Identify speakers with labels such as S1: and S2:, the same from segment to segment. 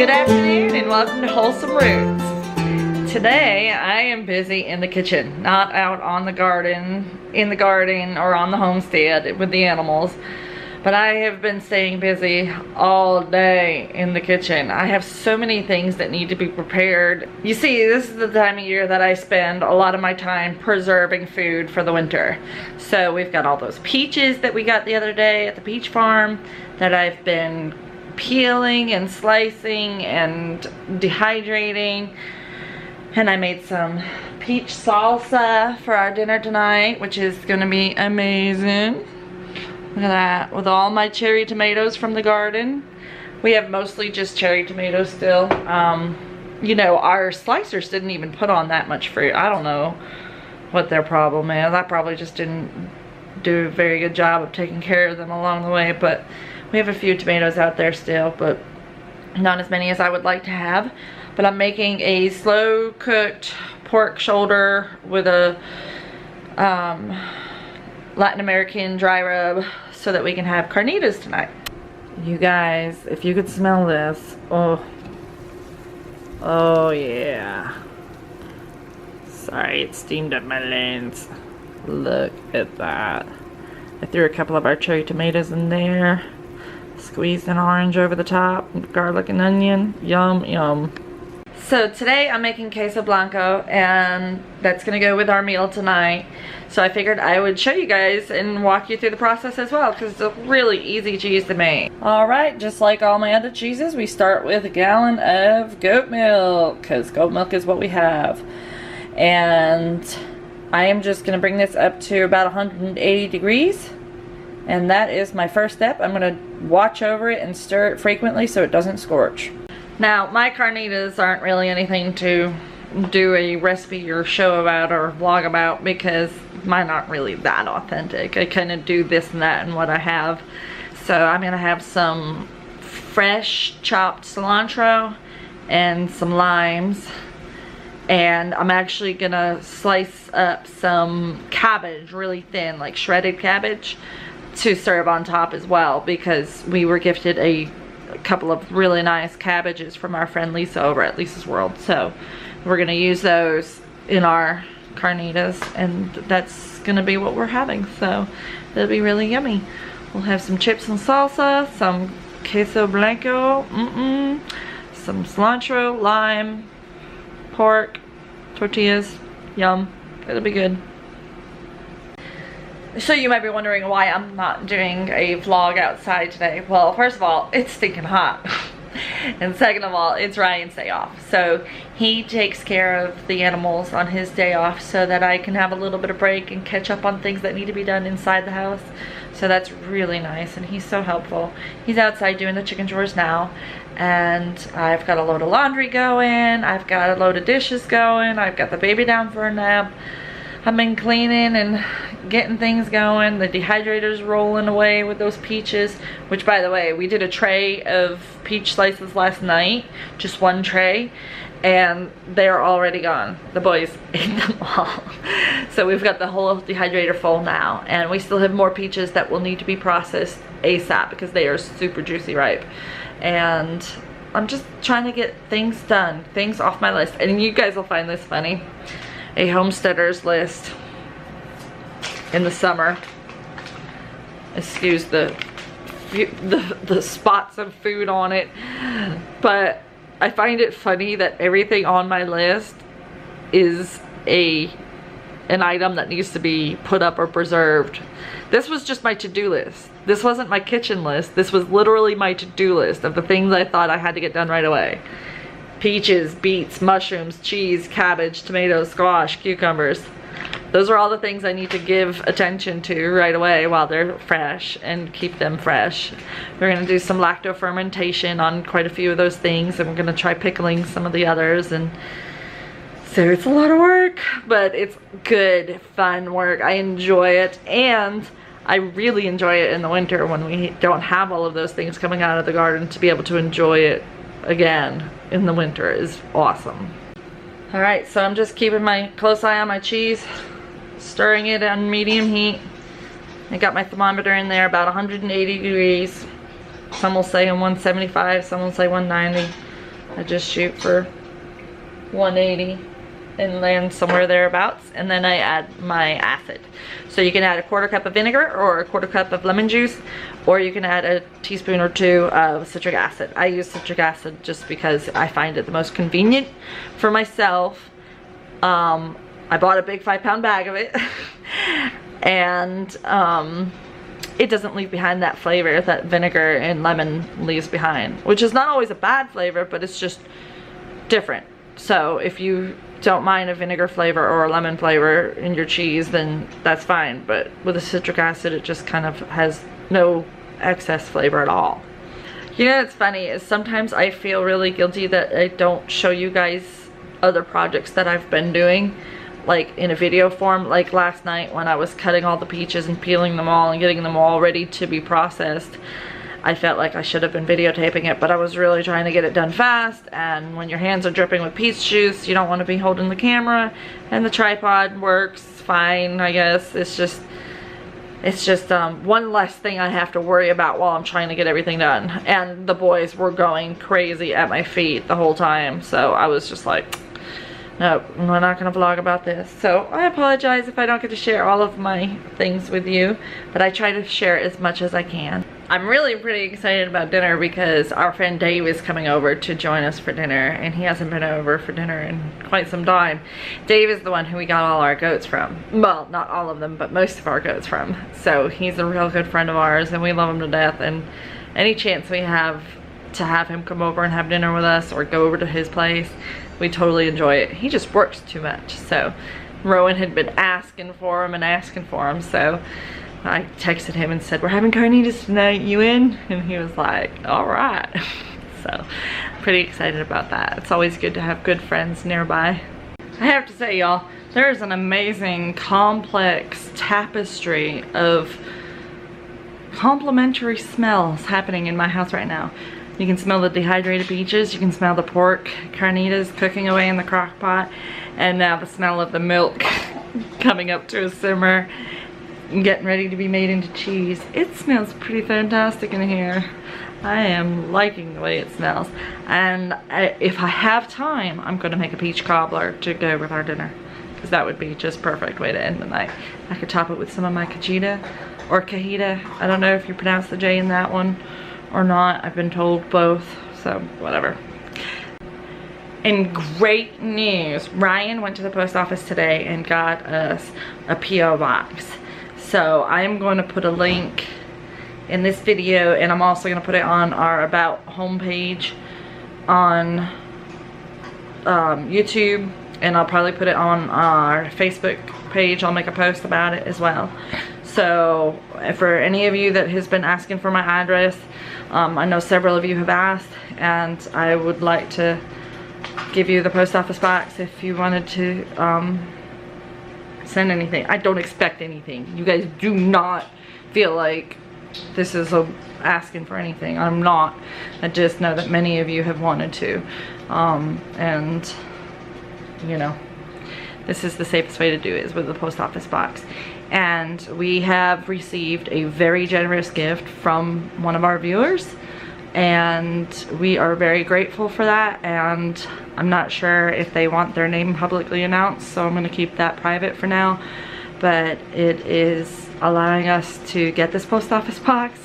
S1: Good afternoon and welcome to Wholesome Roots. Today I am busy in the kitchen, not out on the garden, in the garden or on the homestead with the animals. But I have been staying busy all day in the kitchen. I have so many things that need to be prepared. You see, this is the time of year that I spend a lot of my time preserving food for the winter. So we've got all those peaches that we got the other day at the peach farm that I've been peeling and slicing and dehydrating. And I made some peach salsa for our dinner tonight, which is gonna be amazing. Look at that, with all my cherry tomatoes from the garden. We have mostly just cherry tomatoes still. You know, our slicers didn't even put on that much fruit. I don't know what their problem is. I probably just didn't do a very good job of taking care of them along the way, but we have a few tomatoes out there still, but not as many as I would like to have. But I'm making a slow cooked pork shoulder with a Latin American dry rub so that we can have carnitas tonight. You guys, if you could smell this, oh yeah. Sorry, it steamed up my lens. Look at that. I threw a couple of our cherry tomatoes in there, squeezed an orange over the top, garlic and onion. Yum, yum. So today I'm making Queso Blanco, and that's gonna go with our meal tonight. So I figured I would show you guys and walk you through the process as well, because it's a really easy cheese to make. Alright, just like all my other cheeses, we start with a gallon of goat milk, because goat milk is what we have. And I am just gonna bring this up to about 180 degrees. And that is my first step. I'm gonna watch over it and stir it frequently so it doesn't scorch. Now, my carnitas aren't really anything to do a recipe or show about or vlog about, because mine aren't really that authentic. I kind of do this and that and what I have. So I'm gonna have some fresh chopped cilantro and some limes. And I'm actually gonna slice up some cabbage really thin, like shredded cabbage, to serve on top as well, because we were gifted a couple of really nice cabbages from our friend Lisa over at Lisa's World. So we're gonna use those in our carnitas, and that's gonna be what we're having. So it'll be really yummy. We'll have some chips and salsa, some Queso Blanco, some cilantro, lime, pork, tortillas, yum. It'll be good. So you might be wondering why I'm not doing a vlog outside today. Well, first of all, it's stinking hot. And second of all, it's Ryan's day off. So he takes care of the animals on his day off so that I can have a little bit of break and catch up on things that need to be done inside the house. So that's really nice, and he's so helpful. He's outside doing the chicken chores now, and I've got a load of laundry going, I've got a load of dishes going, I've got the baby down for a nap. I've been cleaning and getting things going. The dehydrator's rolling away with those peaches, which, by the way, we did a tray of peach slices last night, just one tray, and they're already gone. The boys ate them all. So we've got the whole dehydrator full now, and we still have more peaches that will need to be processed ASAP because they are super juicy ripe. And I'm just trying to get things done, things off my list. And you guys will find this funny. A homesteaders list in the summer. Excuse the spots of food on it, but I find it funny that everything on my list is an item that needs to be put up or preserved. This was just my to-do list. This wasn't my kitchen list. This was literally my to-do list of the things I thought I had to get done right away. Peaches, beets, mushrooms, cheese, cabbage, tomatoes, squash, cucumbers. Those are all the things I need to give attention to right away while they're fresh and keep them fresh. We're gonna do some lacto fermentation on quite a few of those things, and we're gonna try pickling some of the others. And so it's a lot of work, but it's good, fun work. I enjoy it, and I really enjoy it in the winter when we don't have all of those things coming out of the garden. To be able to enjoy it again in the winter is awesome. All right, so I'm just keeping my close eye on my cheese, stirring it on medium heat. I got my thermometer in there about 180 degrees. Some will say 175, some will say 190. I just shoot for 180 and land somewhere thereabouts, and then I add my acid. So you can add a 1/4 cup of vinegar or a 1/4 cup of lemon juice, or you can add a teaspoon or 2 of citric acid. I use citric acid just because I find it the most convenient for myself. I bought a big 5-pound bag of it and it doesn't leave behind that flavor that vinegar and lemon leaves behind, which is not always a bad flavor, but it's just different. So if you don't mind a vinegar flavor or a lemon flavor in your cheese, then that's fine. But with a citric acid, it just kind of has no excess flavor at all. You know what's funny is sometimes I feel really guilty that I don't show you guys other projects that I've been doing, like in a video form. Like last night when I was cutting all the peaches and peeling them all and getting them all ready to be processed, I felt like I should have been videotaping it, but I was really trying to get it done fast, and when your hands are dripping with peach juice, you don't want to be holding the camera, and the tripod works fine, I guess. It's just one less thing I have to worry about while I'm trying to get everything done. And the boys were going crazy at my feet the whole time, so I was just like, no, we're not going to vlog about this. So I apologize if I don't get to share all of my things with you, but I try to share as much as I can. I'm really pretty excited about dinner because our friend Dave is coming over to join us for dinner, and he hasn't been over for dinner in quite some time. Dave is the one who we got all our goats from. Well, not all of them, but most of our goats from. So he's a real good friend of ours, and we love him to death, and any chance we have to have him come over and have dinner with us or go over to his place, we totally enjoy it. He just works too much. So Rowan had been asking for him, so I texted him and said, we're having carnitas tonight, you in? And he was like, all right. So pretty excited about that. It's always good to have good friends nearby. I have to say, y'all, there's an amazing complex tapestry of complementary smells happening in my house right now. You can smell the dehydrated peaches, you can smell the pork carnitas cooking away in the crock pot, and now the smell of the milk coming up to a simmer and getting ready to be made into cheese. It smells pretty fantastic in here. I am liking the way it smells. And if I have time, I'm going to make a peach cobbler to go with our dinner, because that would be just perfect way to end the night. I could top it with some of my cajita or cajita. I don't know if you pronounce the J in that one or not. I've been told both, so whatever. In great news, Ryan went to the post office today and got us a P.O. box. So I'm going to put a link in this video, and I'm also going to put it on our About homepage on YouTube, and I'll probably put it on our Facebook page. I'll make a post about it as well. So for any of you that has been asking for my address, I know several of you have asked, and I would like to give you the post office box if you wanted to send anything. I don't expect anything. You guys do not feel like this is asking for anything. I'm not. I just know that many of you have wanted to, and you know, this is the safest way to do it, is with the post office box. And we have received a very generous gift from one of our viewers, and we are very grateful for that. And I'm not sure if they want their name publicly announced, so I'm going to keep that private for now. But it is allowing us to get this post office box,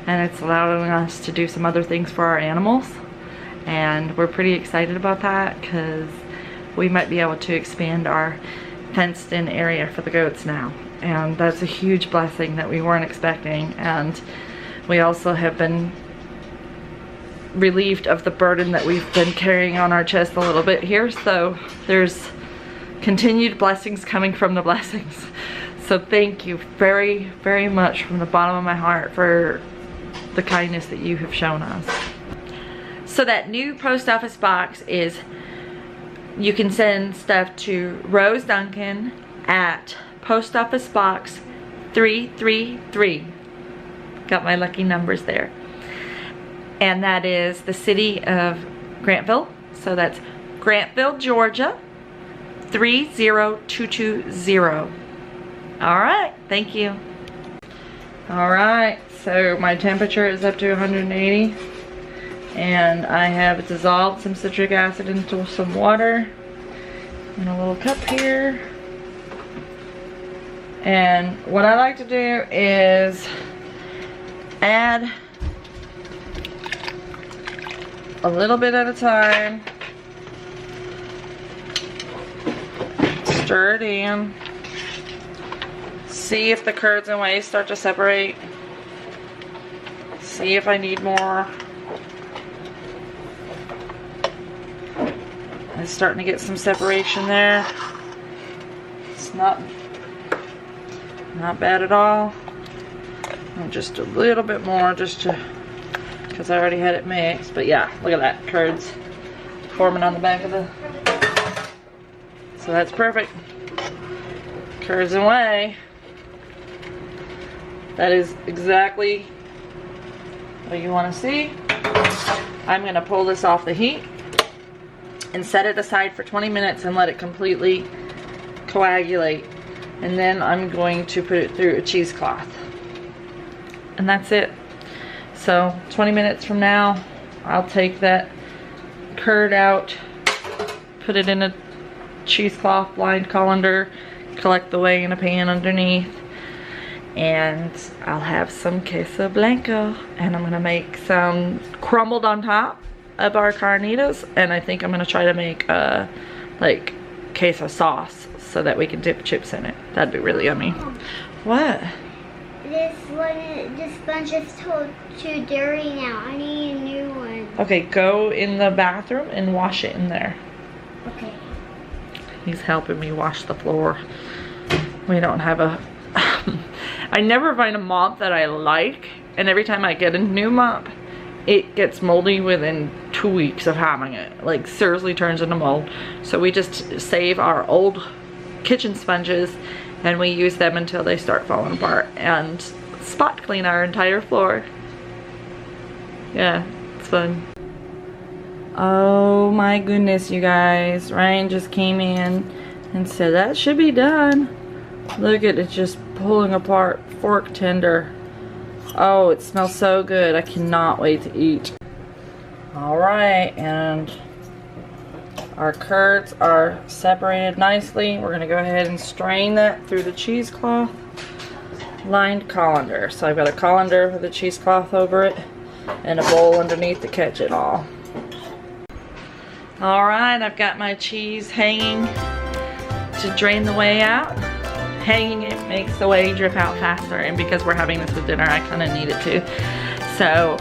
S1: and it's allowing us to do some other things for our animals, and we're pretty excited about that because we might be able to expand our fenced in area for the goats now, and that's a huge blessing that we weren't expecting. And we also have been relieved of the burden that we've been carrying on our chest a little bit here, so there's continued blessings coming from the blessings. So thank you very, very much from the bottom of my heart for the kindness that you have shown us. So that new post office box is, you can send stuff to Rose Duncan at Post Office Box 333. Got my lucky numbers there. And that is the city of Grantville. So that's Grantville, Georgia 30220. All right, thank you. All right, so my temperature is up to 180. And I have dissolved some citric acid into some water in a little cup here. And what I like to do is add a little bit at a time. Stir it in. See if the curds and whey start to separate. See if I need more. It's starting to get some separation there. It's not bad at all. And just a little bit more just to, because I already had it mixed. But yeah, look at that, curds forming on the back of the, so that's perfect. Curds and whey. That is exactly what you want to see. I'm going to pull this off the heat and set it aside for 20 minutes and let it completely coagulate. And then I'm going to put it through a cheesecloth. And that's it. So 20 minutes from now, I'll take that curd out, put it in a cheesecloth blind colander, collect the whey in a pan underneath, and I'll have some Queso Blanco. And I'm gonna make some crumbled on top of our carnitas, and I think I'm gonna try to make like queso sauce so that we can dip chips in it. That'd be really yummy. What?
S2: This sponge is too dirty now. I need a new one.
S1: Okay, go in the bathroom and wash it in there.
S2: Okay.
S1: He's helping me wash the floor. We don't have a I never find a mop that I like, and every time I get a new mop, it gets moldy within 2 weeks of having it. Like, seriously turns into mold. So we just save our old kitchen sponges and we use them until they start falling apart and spot clean our entire floor. Yeah, it's fun. Oh my goodness, you guys. Ryan just came in and said that should be done. Look at it just pulling apart, fork tender. Oh, it smells so good. I cannot wait to eat. Alright, and our curds are separated nicely. We're going to go ahead and strain that through the cheesecloth lined colander. So I've got a colander with a cheesecloth over it and a bowl underneath to catch it all. Alright, I've got my cheese hanging to drain the whey out. Hanging it makes the whey drip out faster, and because we're having this with dinner, I kind of need it to. So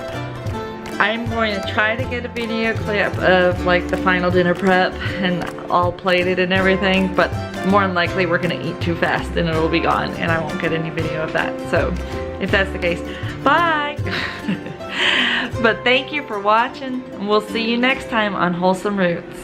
S1: I'm going to try to get a video clip of like the final dinner prep and all plated and everything, but more than likely we're gonna eat too fast and it'll be gone and I won't get any video of that. So if that's the case, bye. But thank you for watching, and we'll see you next time on Wholesome Roots.